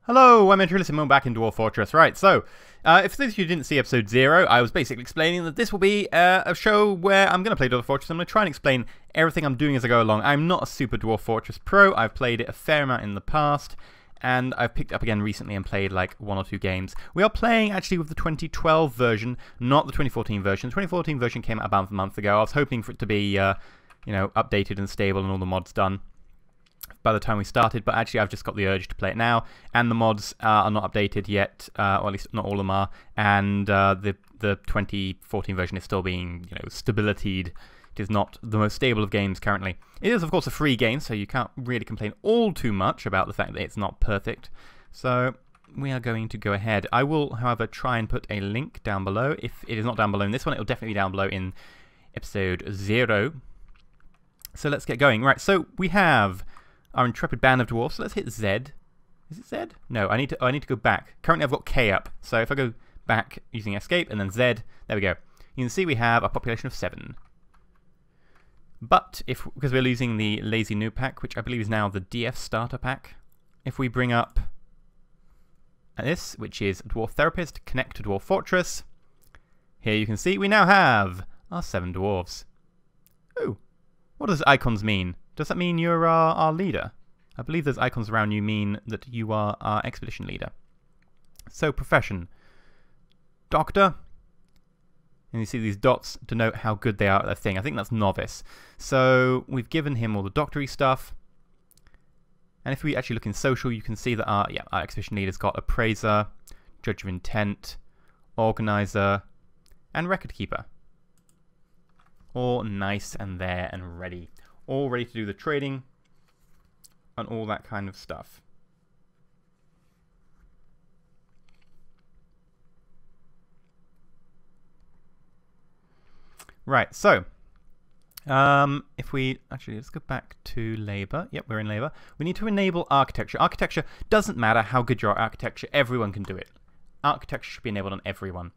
Hello, I'm EnterElysium and we're back in Dwarf Fortress. Right, so, if those of you didn't see episode 0, I was basically explaining that this will be a show where I'm going to play Dwarf Fortress. I'm going to try and explain everything I'm doing as I go along. I'm not a super Dwarf Fortress pro. I've played it a fair amount in the past, and I've picked up again recently and played like 1 or 2 games. We are playing actually with the 2012 version, not the 2014 version. The 2014 version came out about a month ago. I was hoping for it to be, updated and stable and all the mods done by the time we started, but actually I've just got the urge to play it now, and the mods are not updated yet, or at least not all of them are, and the 2014 version is still being, stabilitied. It is not the most stable of games currently. It is, of course, a free game, so you can't really complain all too much about the fact that it's not perfect. So we are going to go ahead. I will, however, try and put a link down below. If it is not down below in this one, it will definitely be down below in episode 0. So let's get going. Right, so we have our intrepid band of dwarfs. So let's hit Z. Is it Z? No, I need to go back. Currently I've got K up. So if I go back using escape and then Z, there we go. You can see we have a population of 7. But because we're losing the lazy noob pack, which I believe is now the DF starter pack, if we bring up this, which is Dwarf Therapist, connect to Dwarf Fortress, here you can see we now have our 7 dwarves. Ooh, what does icons mean? Does that mean you're our leader? I believe those icons around you mean that you are our expedition leader. So, profession. Doctor. And you see these dots denote how good they are at their thing. I think that's novice. So, we've given him all the doctory stuff. And if we actually look in social, you can see that our expedition leader's got appraiser, judge of intent, organizer, and record keeper. All nice and there and ready. All ready to do the trading and all that kind of stuff. Right, so if we actually let's go back to labor. Yep, we're in labor. We need to enable architecture. Architecture doesn't matter how good your architecture, everyone can do it. Architecture should be enabled on everyone.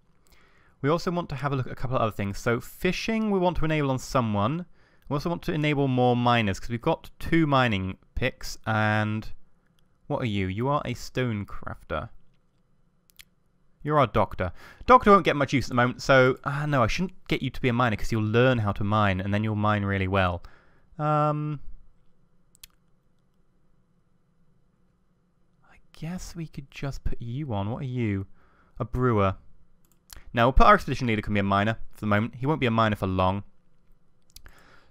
We also want to have a look at a couple of other things. So fishing we want to enable on someone. We also want to enable more miners, because we've got 2 mining picks, and what are you? You are a stone crafter. You're our doctor. Doctor won't get much use at the moment, so, no, I shouldn't get you to be a miner, because you'll learn how to mine, and then you'll mine really well. I guess we could just put you on. What are you? A brewer. Now, we'll put our expedition leader can be a miner for the moment. He won't be a miner for long.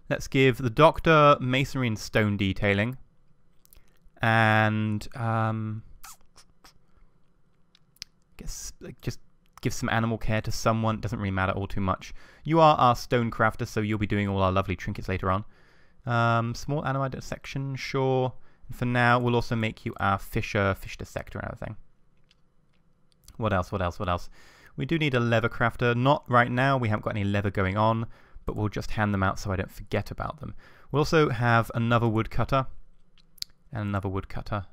Let's give the doctor masonry and stone detailing, and just give some animal care to someone. It doesn't really matter all too much. You are our stone crafter, so you'll be doing all our lovely trinkets later on. Small animal dissection, sure. And for now, we'll also make you our fish dissector and everything. What else? What else? What else? We do need a leather crafter. Not right now. We haven't got any leather going on, but we'll just hand them out so I don't forget about them. We'll also have another woodcutter and another woodcutter,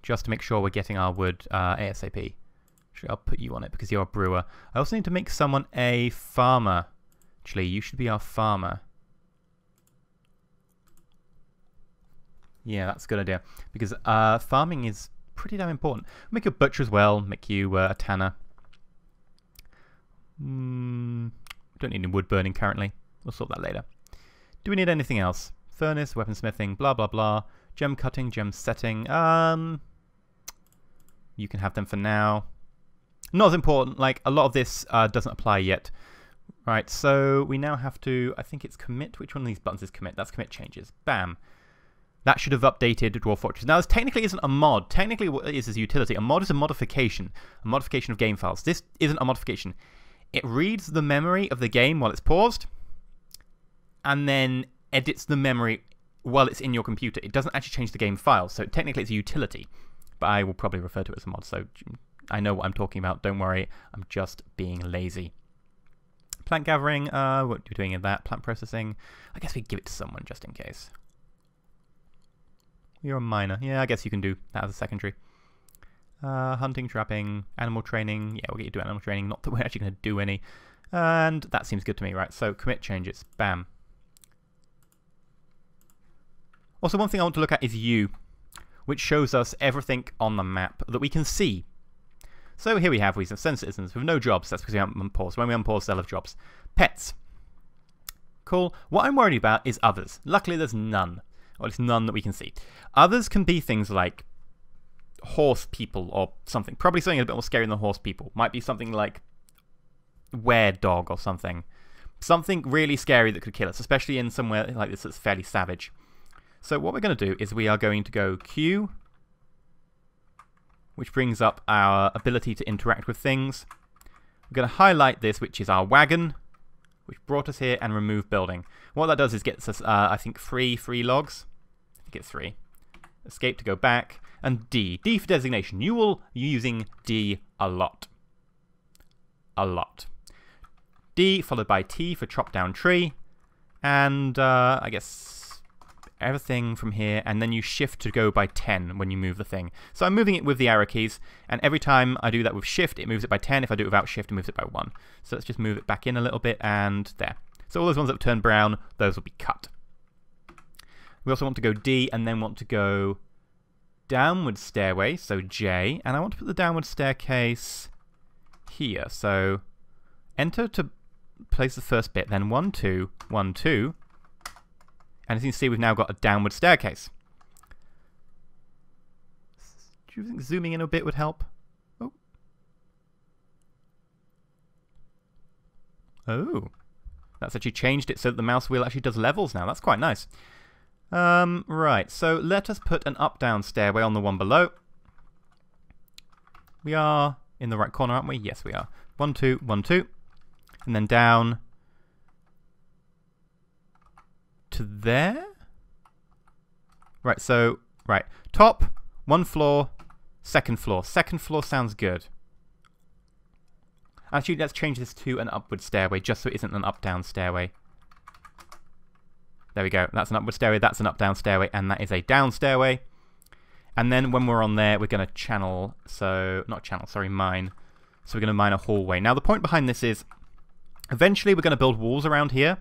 just to make sure we're getting our wood ASAP. Actually, I'll put you on it because you're a brewer. I also need to make someone a farmer. Actually, you should be our farmer. Yeah, that's a good idea, because farming is pretty damn important. Make you a butcher as well, make you a tanner. Don't need any wood burning currently. We'll sort that later. Do we need anything else? Furnace, weaponsmithing, blah blah blah. Gem cutting, gem setting. You can have them for now. Not as important. Like, a lot of this doesn't apply yet. Right, so we now have to, I think it's commit. Which one of these buttons is commit? That's commit changes. Bam. That should have updated Dwarf Fortress. Now, this technically isn't a mod. Technically, what it is a utility. A mod is a modification. A modification of game files. This isn't a modification. It reads the memory of the game while it's paused, and then edits the memory while it's in your computer. It doesn't actually change the game file, so technically it's a utility, but I will probably refer to it as a mod, so I know what I'm talking about. Don't worry, I'm just being lazy. Plant gathering, what are we doing in that? Plant processing, I guess we give it to someone just in case. You're a miner. Yeah, I guess you can do that as a secondary. Hunting, trapping, animal training. Yeah, we'll get you to do animal training. Not that we're actually going to do any. And that seems good to me, right? So commit changes. Bam. Also, one thing I want to look at is you. which shows us everything on the map that we can see. So here we have recent citizens with no jobs. That's because we unpause. When we unpause, they'll have jobs. Pets. Cool. What I'm worried about is others. Luckily, there's none. Or at least none that we can see. Others can be things like horse people or something. Probably something a bit more scary than horse people. Might be something like were dog or something. Something really scary that could kill us, especially in somewhere like this that's fairly savage. So what we're going to do is we are going to go Q, which brings up our ability to interact with things. We're going to highlight this, which is our wagon, which brought us here, and remove building. What that does is gets us, I think, free logs. I think it's 3. Escape to go back. And D. D for designation. You will be using D a lot. A lot. D followed by T for chop down tree. And I guess everything from here. And then you shift to go by 10 when you move the thing. So I'm moving it with the arrow keys. And every time I do that with shift, it moves it by 10. If I do it without shift, it moves it by 1. So let's just move it back in a little bit. And there. So all those ones that have turned brown, those will be cut. We also want to go D and then want to go downward stairway, so J, and I want to put the downward staircase here. So enter to place the first bit, then 1, 2, 1, 2, and as you can see, we've now got a downward staircase. Do you think zooming in a bit would help? Oh. Oh. That's actually changed it so that the mouse wheel actually does levels now. That's quite nice. Right, so let us put an up-down stairway on the one below. We are in the right corner, aren't we? Yes, we are. 1, 2, 1, 2. And then down to there? Right, so, right. Top, 1 floor, 2nd floor. 2nd floor sounds good. Actually, let's change this to an upward stairway, just so it isn't an up-down stairway. There we go. That's an upward stairway, that's an up-down stairway, and that is a down stairway. And then when we're on there, we're going to channel, so, not channel, sorry, mine. So we're going to mine a hallway. Now the point behind this is, eventually we're going to build walls around here.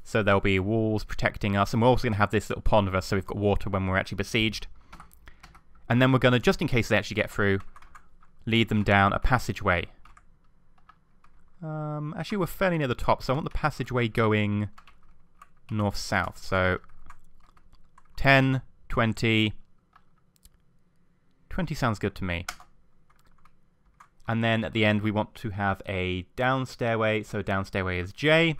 So there'll be walls protecting us, and we're also going to have this little pond of us, so we've got water when we're actually besieged. And then we're going to, just in case they actually get through, lead them down a passageway. Actually, we're fairly near the top, so I want the passageway going north-south. So 10, 20. 20 sounds good to me. And then at the end, we want to have a down stairway. So down stairway is J.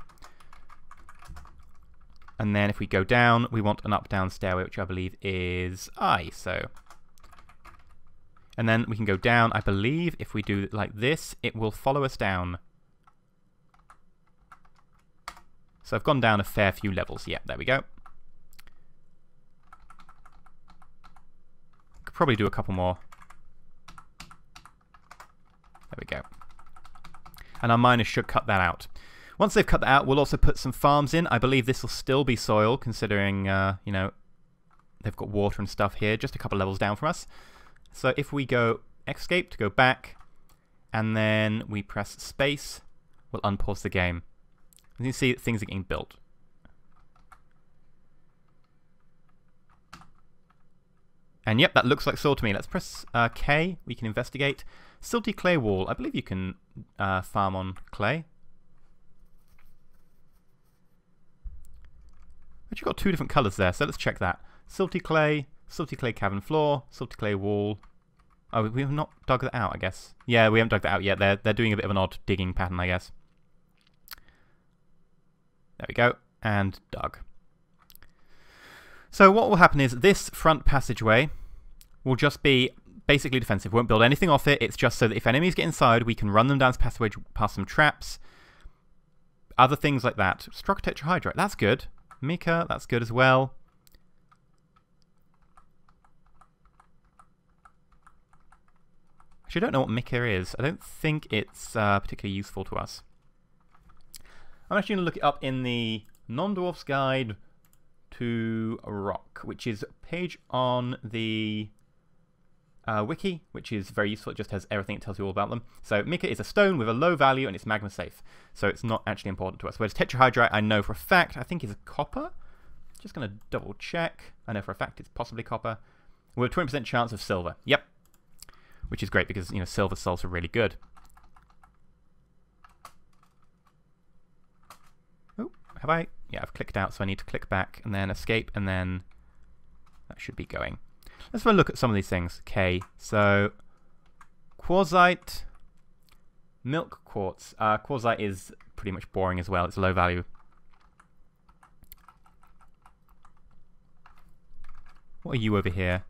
And then if we go down, we want an up-down stairway, which I believe is I. So, and then we can go down. I believe if we do it like this, it will follow us down. So I've gone down a fair few levels. Yeah, there we go. Could probably do a couple more. There we go. And our miners should cut that out. Once they've cut that out, we'll also put some farms in. I believe this will still be soil, considering, you know, they've got water and stuff here, just a couple levels down from us. So if we go escape to go back, and then we press space, we'll unpause the game. You can see that things are getting built. And yep, that looks like soil to me. Let's press K. We can investigate. Silty clay wall. I believe you can farm on clay. But you've got 2 different colours there, so let's check that. Silty clay cavern floor, silty clay wall. Oh, we have not dug that out, I guess. Yeah, we haven't dug that out yet. They're doing a bit of an odd digging pattern, I guess. There we go. And dug. So what will happen is this front passageway will just be basically defensive. We won't build anything off it. It's just so that if enemies get inside, we can run them down this passageway past some traps. Other things like that. Struck tetrahydrite. That's good. Mica, that's good as well. Actually, I don't know what mica is. I don't think it's particularly useful to us. I'm actually going to look it up in the Non-Dwarf's Guide to Rock, which is a page on the wiki, which is very useful. It just has everything. It tells you all about them. So mica is a stone with a low value, and it's magma safe. So it's not actually important to us. Whereas tetrahydrite, I know for a fact, I think is copper. Just going to double check. I know for a fact it's possibly copper. We're a 20% chance of silver. Yep. Which is great because, you know, silver salts are really good. Oh, have I? Yeah, I've clicked out, so I need to click back and then escape, and then that should be going. Let's have a look at some of these things. Okay, so quartzite, milk quartz. Quartzite is pretty much boring as well. It's low value. What are you over here?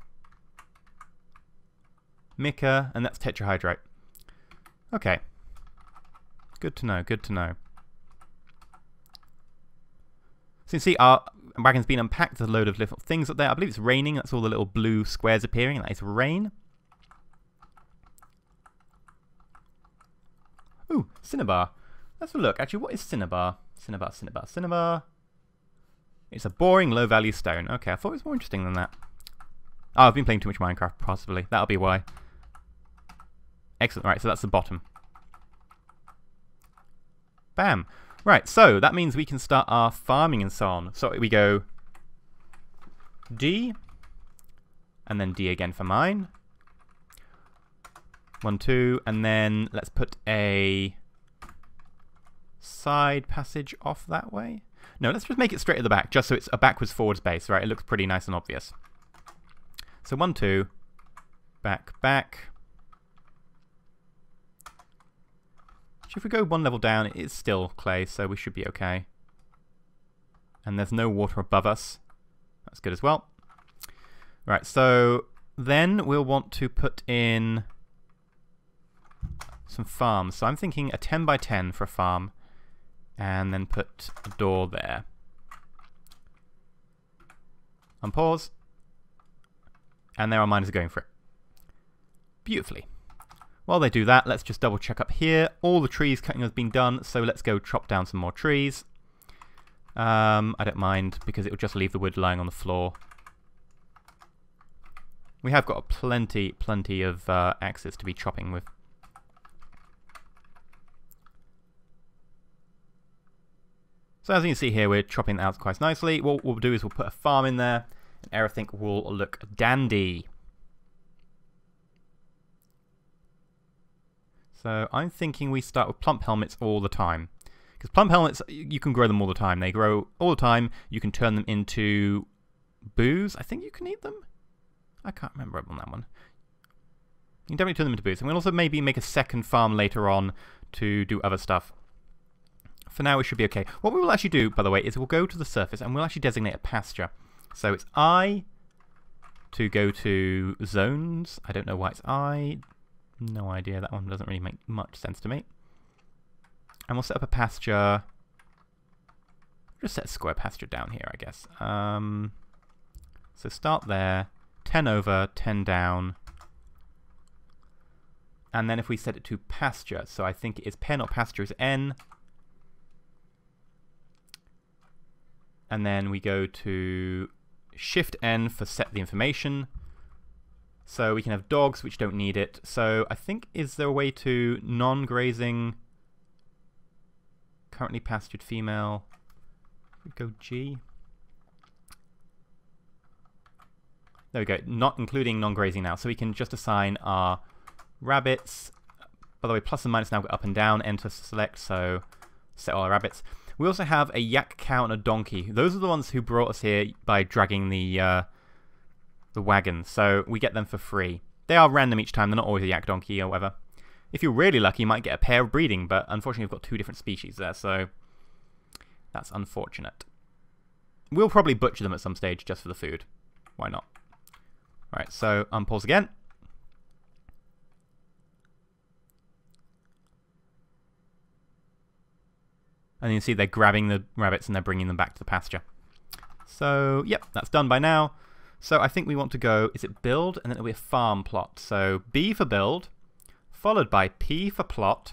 Mica, and that's tetrahydrite. Okay. Good to know, good to know. So you can see our wagon's been unpacked. There's a load of little things up there. I believe it's raining. That's all the little blue squares appearing. That is rain. Ooh, cinnabar. Let's have a look. Actually, what is cinnabar? Cinnabar. It's a boring, low-value stone. Okay, I thought it was more interesting than that. Oh, I've been playing too much Minecraft, possibly. That'll be why. Excellent. Right, so that's the bottom. Bam. Right, so that means we can start our farming and so on. So we go D, and then D again for mine. 1, 2, and then let's put a side passage off that way. No, let's just make it straight at the back, just so it's a backwards forwards base, right? It looks pretty nice and obvious. So 1, 2, back. If we go one level down, it is still clay, so we should be okay. And there's no water above us. That's good as well. Right, so then we'll want to put in some farms. So I'm thinking a 10 by 10 for a farm, and then put a door there. Unpause. And there our miners are going for it. Beautifully. While they do that, let's just double check up here. All the trees cutting has been done, so let's go chop down some more trees. I don't mind, because it will just leave the wood lying on the floor. We have got plenty of axes to be chopping with. So as you can see here, we're chopping that out quite nicely. What we'll do is we'll put a farm in there, and everything will look dandy. So I'm thinking we start with plump helmets all the time. Because plump helmets, you can grow them all the time. They grow all the time. You can turn them into booze. I think you can eat them. I can't remember on that one. You can definitely turn them into booze. And we'll also maybe make a second farm later on to do other stuff. For now, we should be okay. What we will actually do, by the way, is we'll go to the surface and we'll actually designate a pasture. So it's I to go to zones. I don't know why it's I. No idea. That one doesn't really make much sense to me. And we'll set up a pasture. Just set a square pasture down here, I guess. So start there. 10 over, 10 down. And then if we set it to pasture, so I think it is pen or pasture is N. And then we go to Shift N for set the information. So we can have dogs which don't need it. So I think, is there a way to non-grazing, currently pastured female? We go G. There we go, not including non-grazing now. So we can just assign our rabbits. By the way, plus and minus now go up and down, enter select, so set all our rabbits. We also have a yak, cow, and a donkey. Those are the ones who brought us here by dragging the wagon, so we get them for free. They are random each time, they're not always a yak, donkey, or whatever. If you're really lucky, you might get a pair of breeding, but unfortunately we've got 2 different species there, so that's unfortunate. We'll probably butcher them at some stage just for the food. Why not? Right, so unpause again. And you can see they're grabbing the rabbits and they're bringing them back to the pasture. So, yep, that's done by now. So I think we want to go, is it build? And then it'll be a farm plot. So B for build, followed by P for plot.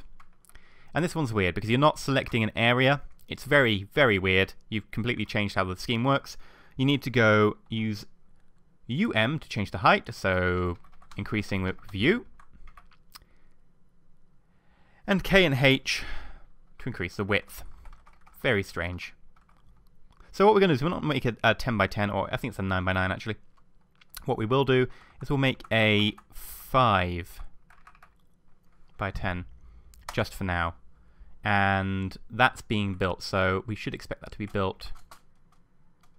And this one's weird because you're not selecting an area. It's very, very weird. You've completely changed how the scheme works. You need to go use UM to change the height, so increasing with U. And K and H to increase the width. Very strange. So what we're going to do is we're not make it a 10 by 10, or I think it's a 9 by 9 actually. what we will do is we'll make a 5 by 10 just for now. And that's being built, so we should expect that to be built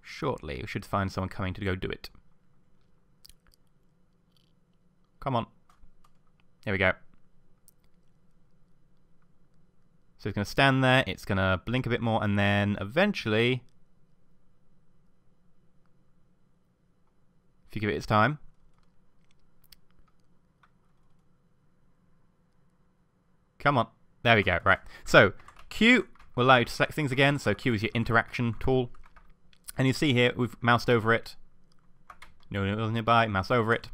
shortly. We should find someone coming to go do it. Come on. There we go. So it's going to stand there, it's going to blink a bit more, and then eventually, if you give it its time, come on. There we go, right. So, Q will allow you to select things again. So Q is your interaction tool. And you see here, we've moused over it. No one else nearby, mouse over it.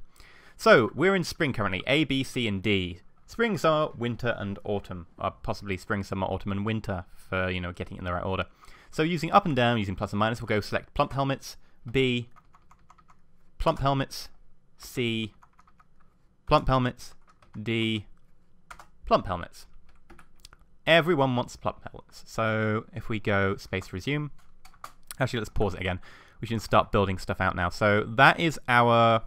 So, we're in spring currently, A, B, C, and D. Spring, summer, winter, and autumn. Or possibly spring, summer, autumn, and winter for, you know, getting it in the right order. So using up and down, using plus and minus, we'll go select plump helmets, B, plump helmets, C, plump helmets, D, plump helmets. Everyone wants plump helmets. So if we go space resume, actually let's pause it again. We should start building stuff out now. So that is our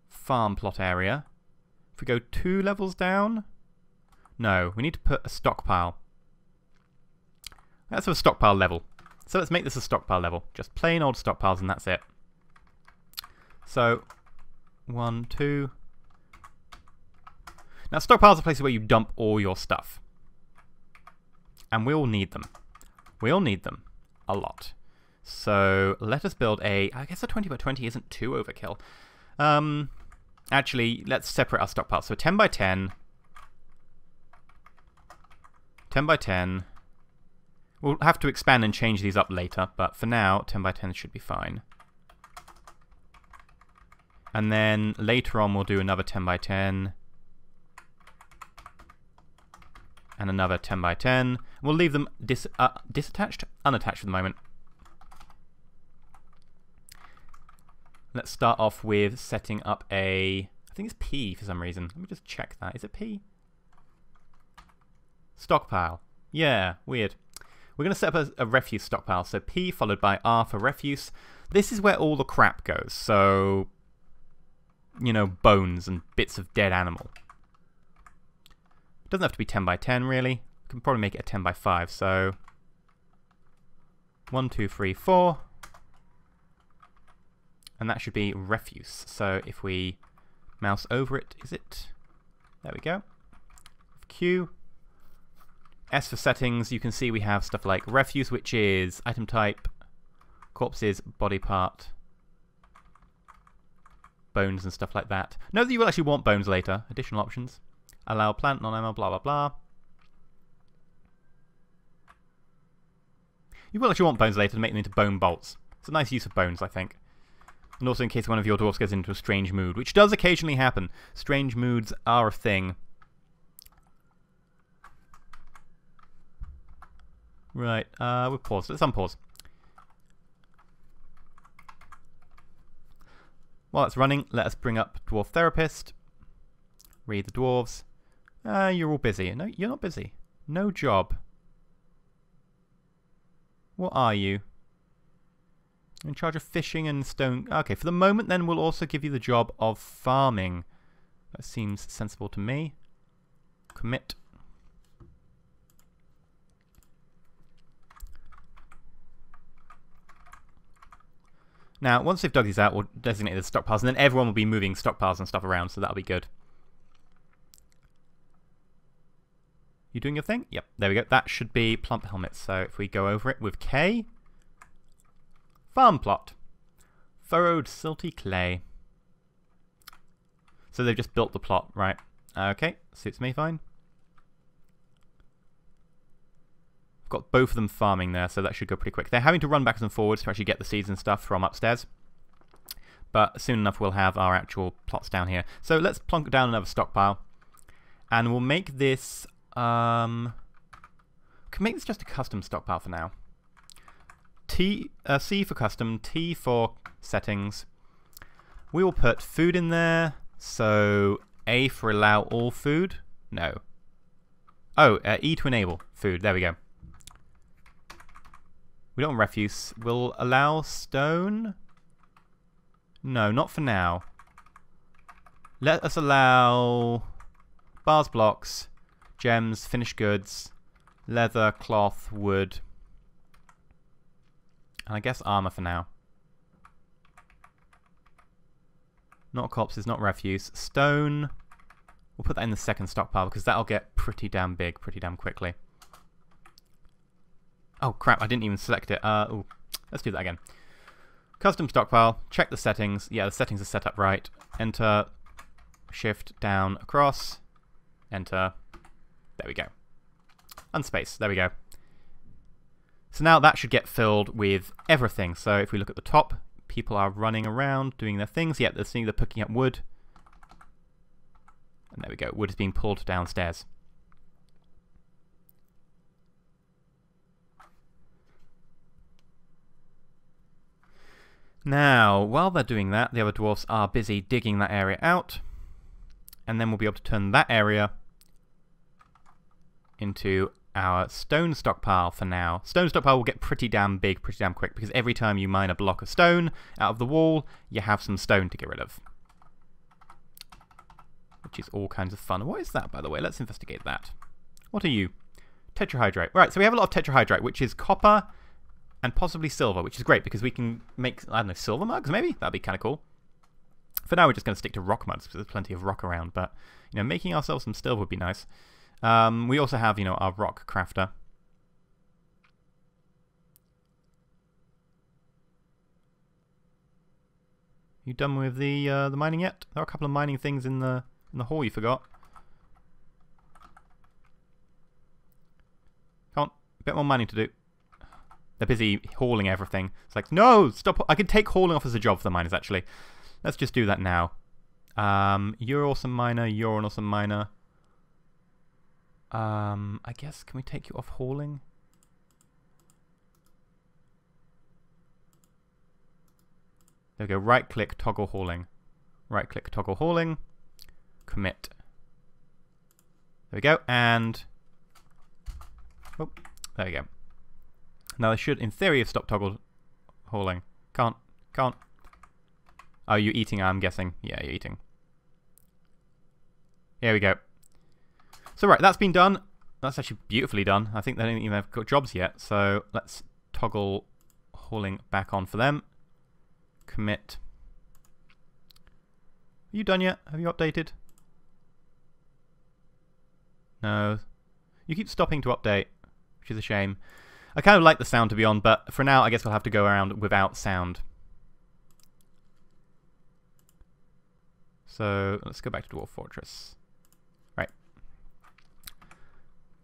farm plot area. If we go 2 levels down, no, we need to put a stockpile. That's a stockpile level. So let's make this a stockpile level. Just plain old stockpiles and that's it. So 1, 2. Now, stockpiles are places where you dump all your stuff. And we all need them. We all need them. A lot. So, let us build a... I guess a 20 by 20 isn't too overkill. Actually, let's separate our stockpiles. So, 10 by 10. 10 by 10. We'll have to expand and change these up later. But for now, 10 by 10 should be fine. And then, later on, we'll do another 10 by 10. And another 10 by 10. We'll leave them disattached, unattached for the moment. Let's start off with setting up a... I think it's P for some reason. Let me just check that. Is it P? Stockpile. Yeah, weird. We're going to set up a refuse stockpile. So P followed by R for refuse. This is where all the crap goes. So, you know, bones and bits of dead animal. Doesn't have to be 10 by 10 really. We can probably make it a 10 by 5. So 1, 2, 3, 4. And that should be refuse. So if we mouse over it, is it? There we go. Q. S for settings, you can see we have stuff like refuse, which is item type, corpses, body part, bones and stuff like that. Note that you will actually want bones later. Additional options. Allow plant, non-ML, blah, blah, blah. You will actually want bones later to make them into bone bolts. It's a nice use of bones, I think. And also in case one of your dwarfs goes into a strange mood, which does occasionally happen. Strange moods are a thing. Right, we'll pause. Let's unpause. While it's running, let us bring up Dwarf Therapist. Read the dwarves. You're all busy. No, you're not busy. No job. What are you? In charge of fishing and stone... Okay, for the moment then we'll also give you the job of farming. That seems sensible to me. Commit. Now, once they've dug these out, we'll designate the stockpiles, and then everyone will be moving stockpiles and stuff around, so that'll be good. You doing your thing? Yep, there we go. That should be plump helmets. So if we go over it with K, farm plot, furrowed silty clay. So they've just built the plot, right? Okay, suits me fine. I've got both of them farming there, so that should go pretty quick. They're having to run backwards and forwards to actually get the seeds and stuff from upstairs. But soon enough we'll have our actual plots down here. So let's plonk down another stockpile. And we'll make this... we can make this just a custom stockpile for now. C for custom, T for settings. We will put food in there. So A for allow all food. No. Oh, E to enable food. There we go. We don't want refuse. We'll allow stone. No, not for now. Let us allow bars, blocks, gems, finished goods, leather, cloth, wood, and I guess armor for now. Not corpses, not refuse. Stone, we'll put that in the second stockpile because that'll get pretty damn big pretty damn quickly. Oh crap, I didn't even select it. Ooh, let's do that again. Custom stockpile, check the settings. Yeah, the settings are set up right. Enter, shift, down, across, enter. There we go. Unspace, there we go. So now that should get filled with everything. So if we look at the top, people are running around doing their things. Yeah, they're picking up wood. And there we go, wood is being pulled downstairs. Now, while they're doing that, the other dwarfs are busy digging that area out. And then we'll be able to turn that area into our stone stockpile for now. Stone stockpile will get pretty damn big, pretty damn quick, because every time you mine a block of stone out of the wall, you have some stone to get rid of. Which is all kinds of fun. What is that, by the way? Let's investigate that. What are you? Tetrahydrite. Right, so we have a lot of tetrahydrite, which is copper and possibly silver, which is great because we can make, I don't know, silver mugs maybe? That'd be kind of cool. For now, we're just going to stick to rock mugs because there's plenty of rock around, but, you know, making ourselves some silver would be nice. We also have, you know, our rock crafter. You done with the mining yet? There are a couple of mining things in the hall you forgot. Come on, a bit more mining to do. They're busy hauling everything. It's like, no, stop. I could take hauling off as a job for the miners, actually. Let's just do that now. You're an awesome miner. You're an awesome miner. I guess, can we take you off hauling? There we go. Right-click, toggle hauling. Right-click, toggle hauling. Commit. There we go. And... oh, there we go. Now they should, in theory, have stopped toggle hauling. Can't. Oh, you're eating, I'm guessing. Yeah, you're eating. Here we go. So right, that's been done. That's actually beautifully done. I think they don't even have got jobs yet. So let's toggle hauling back on for them. Commit. Are you done yet? Have you updated? No. You keep stopping to update, which is a shame. I kind of like the sound to be on, but for now I guess we'll have to go around without sound. So let's go back to Dwarf Fortress. Right.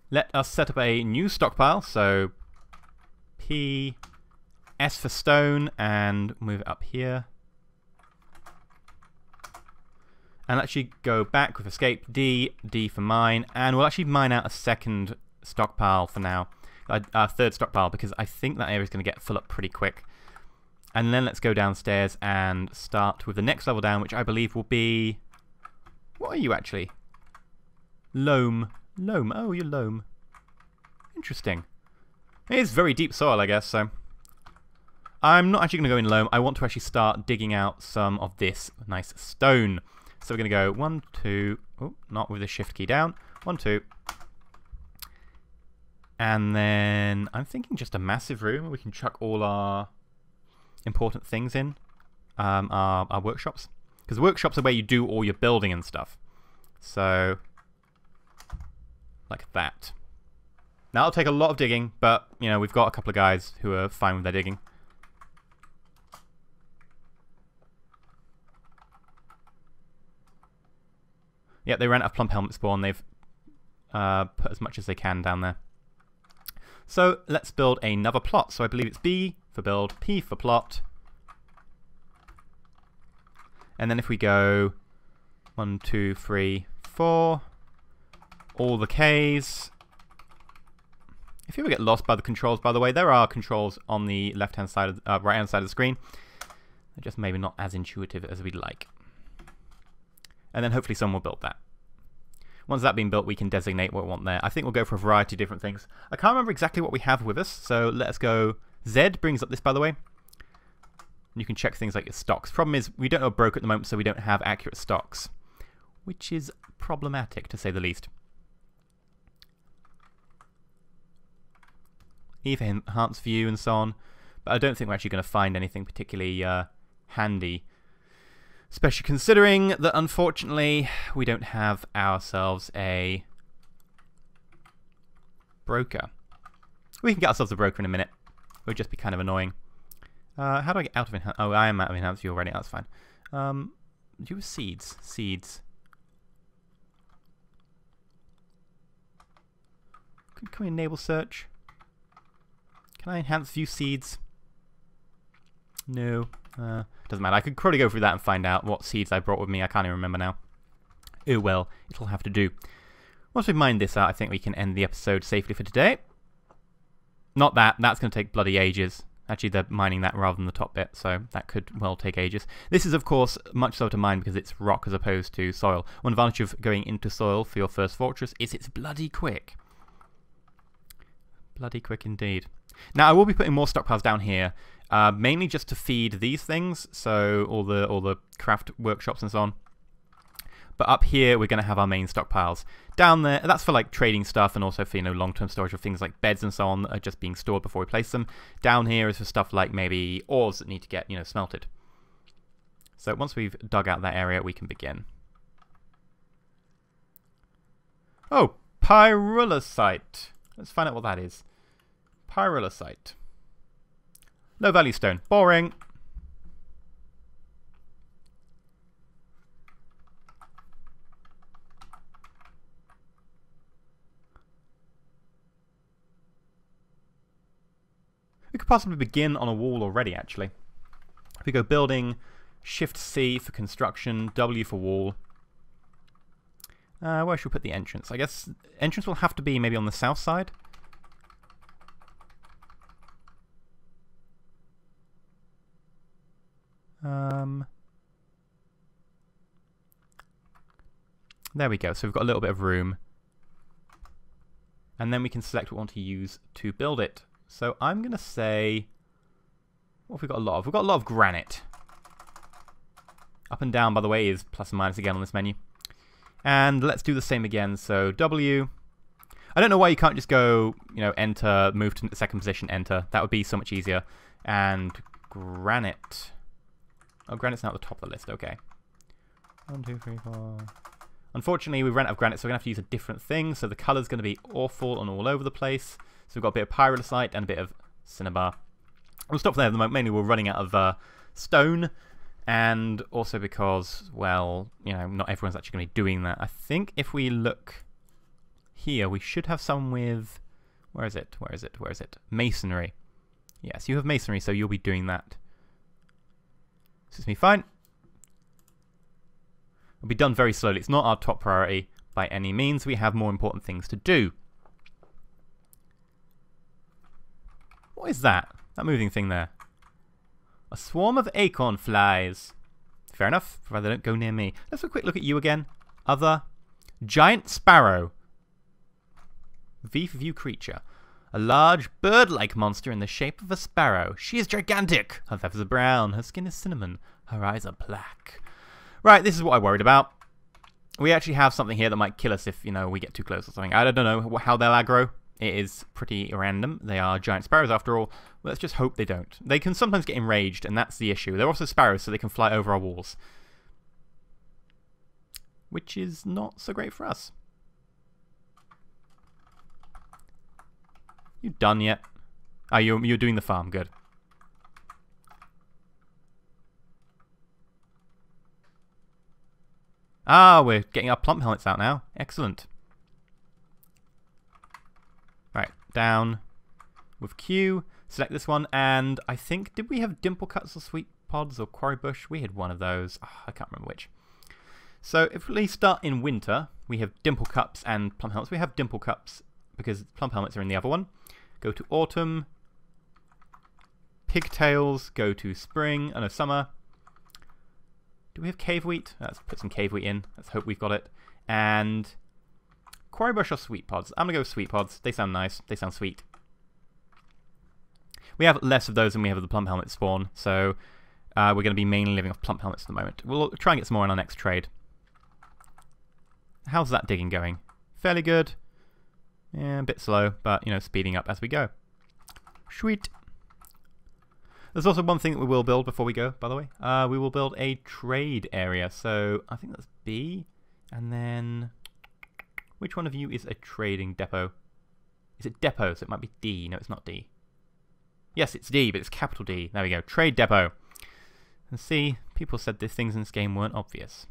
Let us set up a new stockpile. So P, S for stone, and move it up here. And actually go back with escape, D, D for mine, and we'll actually mine out a second stockpile for now. Our third stockpile, because I think that area is going to get full up pretty quick. And then let's go downstairs and start with the next level down, which I believe will be... what are you actually? Loam. Loam. Oh, you're loam. Interesting. It is very deep soil, I guess, so... I'm not actually going to go in loam. I want to actually start digging out some of this nice stone. So we're going to go 1, 2... oh, not with the shift key down. 1, 2... and then I'm thinking just a massive room where we can chuck all our important things in, our workshops. Because workshops are where you do all your building and stuff. So, like that. Now it'll take a lot of digging, but, you know, we've got a couple of guys who are fine with their digging. Yep, they ran out of plump helmet spawn. They've put as much as they can down there. So let's build another plot. So I believe it's B for build, P for plot. And then if we go 1, 2, 3, 4, all the Ks. If you ever get lost by the controls, by the way, there are controls on the left-hand side, of right-hand side of the screen. They're just maybe not as intuitive as we'd like. And then hopefully someone will build that. Once that's been built, we can designate what we want there. I think we'll go for a variety of different things. I can't remember exactly what we have with us, so let us go. Z brings up this, by the way. And you can check things like your stocks. Problem is, we don't know broke at the moment, so we don't have accurate stocks, which is problematic, to say the least. Even enhanced view and so on. But I don't think we're actually going to find anything particularly handy. Especially considering that, unfortunately, we don't have ourselves a broker. We can get ourselves a broker in a minute. It would just be kind of annoying. How do I get out of enhanced? Oh, I am out of enhanced view already. That's fine. Do you have seeds? Seeds. Can we enable search? Can I enhance view seeds? No. Doesn't matter. I could probably go through that and find out what seeds I brought with me. I can't even remember now. Oh well, it'll have to do. Once we've mined this out, I think we can end the episode safely for today. Not that. That's going to take bloody ages. Actually, they're mining that rather than the top bit, so that could well take ages. This is, of course, much slower to mine because it's rock as opposed to soil. One advantage of going into soil for your first fortress is it's bloody quick. Bloody quick indeed. Now, I will be putting more stockpiles down here, mainly just to feed these things, so all the craft workshops and so on. But up here, we're going to have our main stockpiles. Down there, that's for like trading stuff and also for, you know, long-term storage of things like beds and so on that are just being stored before we place them. Down here is for stuff like maybe ores that need to get, you know, smelted. So once we've dug out that area, we can begin. Oh, pyrolusite. Let's find out what that is. Pyrolusite. Low value stone. Boring. We could possibly begin on a wall already, actually. If we go building, Shift C for construction, W for wall. Where should we put the entrance? I guess entrance will have to be maybe on the south side. There we go. So we've got a little bit of room. And then we can select what we want to use to build it. So I'm going to say, what have we got a lot of? We've got a lot of granite. Up and down, by the way, is plus and minus again on this menu. And let's do the same again. So W. I don't know why you can't just go, you know, enter, move to the second position, enter. That would be so much easier. And granite. Oh, granite's now at the top of the list. Okay. 1, 2, 3, 4. Unfortunately, we've run out of granite, so we're going to have to use a different thing. So the colour's going to be awful and all over the place. So we've got a bit of pyrolusite and a bit of cinnabar. We'll stop there at the moment. Mainly we're running out of stone. And also because, well, you know, not everyone's actually going to be doing that. I think if we look here, we should have some with... Where is it? Where is it? Where is it? Masonry. Yes, you have masonry, so you'll be doing that. Suits me fine. It'll be done very slowly. It's not our top priority by any means. We have more important things to do. What is that? That moving thing there. A swarm of acorn flies. Fair enough, provided they don't go near me. Let's have a quick look at you again. Other. Giant sparrow. V for view creature. A large bird-like monster in the shape of a sparrow. She is gigantic. Her feathers are brown. Her skin is cinnamon. Her eyes are black. Right, this is what I worried about. We actually have something here that might kill us if, you know, we get too close or something. I don't know how they'll aggro. It is pretty random. They are giant sparrows after all. Let's just hope they don't. They can sometimes get enraged, and that's the issue. They're also sparrows, so they can fly over our walls. Which is not so great for us. You done yet? Oh, you're doing the farm. Good. Ah, we're getting our plump helmets out now. Excellent. Right, down with Q. Select this one, and I think, did we have dimple cuts or sweet pods or quarry bush? We had one of those. Oh, I can't remember which. So if we start in winter, we have dimple cups and plump helmets. We have dimple cups because plump helmets are in the other one. Go to autumn. Pigtails. Go to spring. Oh no, summer. Do we have cave wheat? Let's put some cave wheat in. Let's hope we've got it. And quarry bush or sweet pods? I'm going to go with sweet pods. They sound nice. They sound sweet. We have less of those than we have of the plump helmet spawn. So We're going to be mainly living off plump helmets at the moment. We'll try and get some more in our next trade. How's that digging going? Fairly good. Yeah, a bit slow, but, you know, speeding up as we go. Sweet. There's also one thing that we will build before we go, by the way. We will build a trade area. So, I think that's B. And then... which one of you is a trading depot? Is it depot? So it might be D. No, it's not D. Yes, it's D, but it's capital D. There we go. Trade depot. And see, people said these things in this game weren't obvious.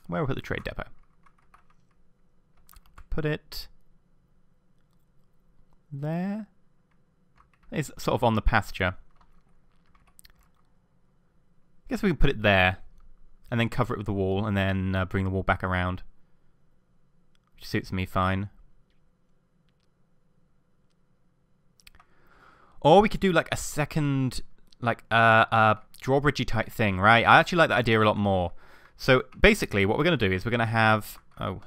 Where will we put the trade depot? Put it there. It's sort of on the pasture. I guess we can put it there and then cover it with the wall and then bring the wall back around. Which suits me fine. Or we could do like a second, like a drawbridgey type thing, right? I actually like that idea a lot more. So basically what we're going to do is we're going to have... oh,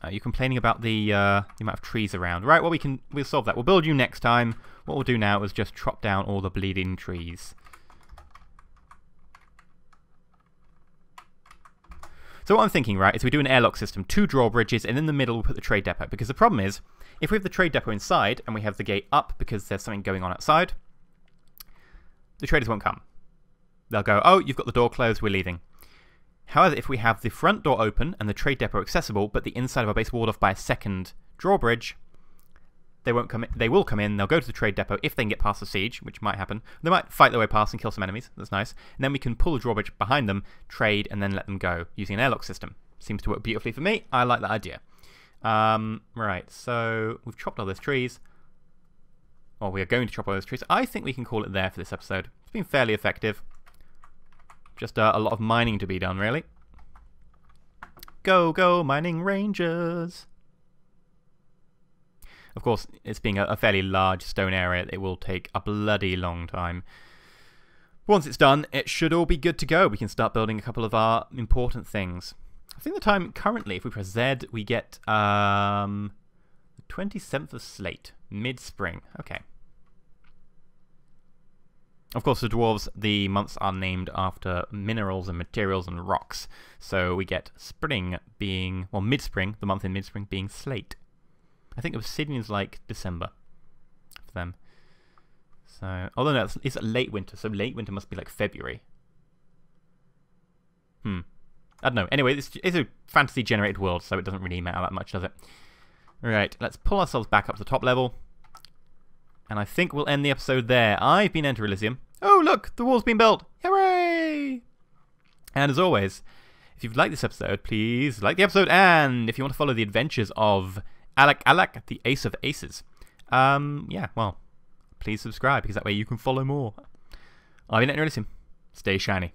are you complaining about the amount of trees around? Right, well, we'll solve that. We'll build you next time. What we'll do now is just chop down all the bleeding trees. So what I'm thinking, right, is we do an airlock system, 2 drawbridges, and in the middle we'll put the trade depot. Because the problem is, if we have the trade depot inside, and we have the gate up because there's something going on outside, the traders won't come. They'll go, oh, you've got the door closed, we're leaving. However, if we have the front door open and the trade depot accessible, but the inside of our base walled off by a second drawbridge, they won't come in. They will come in, they'll go to the trade depot if they can get past the siege, which might happen. They might fight their way past and kill some enemies, that's nice. And then we can pull the drawbridge behind them, trade, and then let them go using an airlock system. Seems to work beautifully for me. I like that idea. Right, so we've chopped all those trees. Or we are going to chop all those trees. I think we can call it there for this episode. It's been fairly effective. Just a lot of mining to be done, really. Go, go, mining rangers! Of course, it's being a fairly large stone area, it will take a bloody long time. Once it's done, it should all be good to go. We can start building a couple of our important things. I think the time currently, if we press Z, we get the 27th of Slate, mid-spring. Okay. Of course, the dwarves, the months are named after minerals and materials and rocks. So we get spring being, well, mid-spring, the month in mid-spring being Slate. I think obsidian's like December for them. So, although no, it's late winter, so late winter must be like February. I don't know. Anyway, it's a fantasy-generated world, so it doesn't really matter that much, does it? Right, let's pull ourselves back up to the top level. And I think we'll end the episode there. I've been EnterElysium. Oh, look! The wall's been built! Hooray! And as always, if you've liked this episode, please like the episode. And if you want to follow the adventures of Alak, the Ace of Aces, yeah, well, please subscribe, because that way you can follow more. I've been EnterElysium. Stay shiny.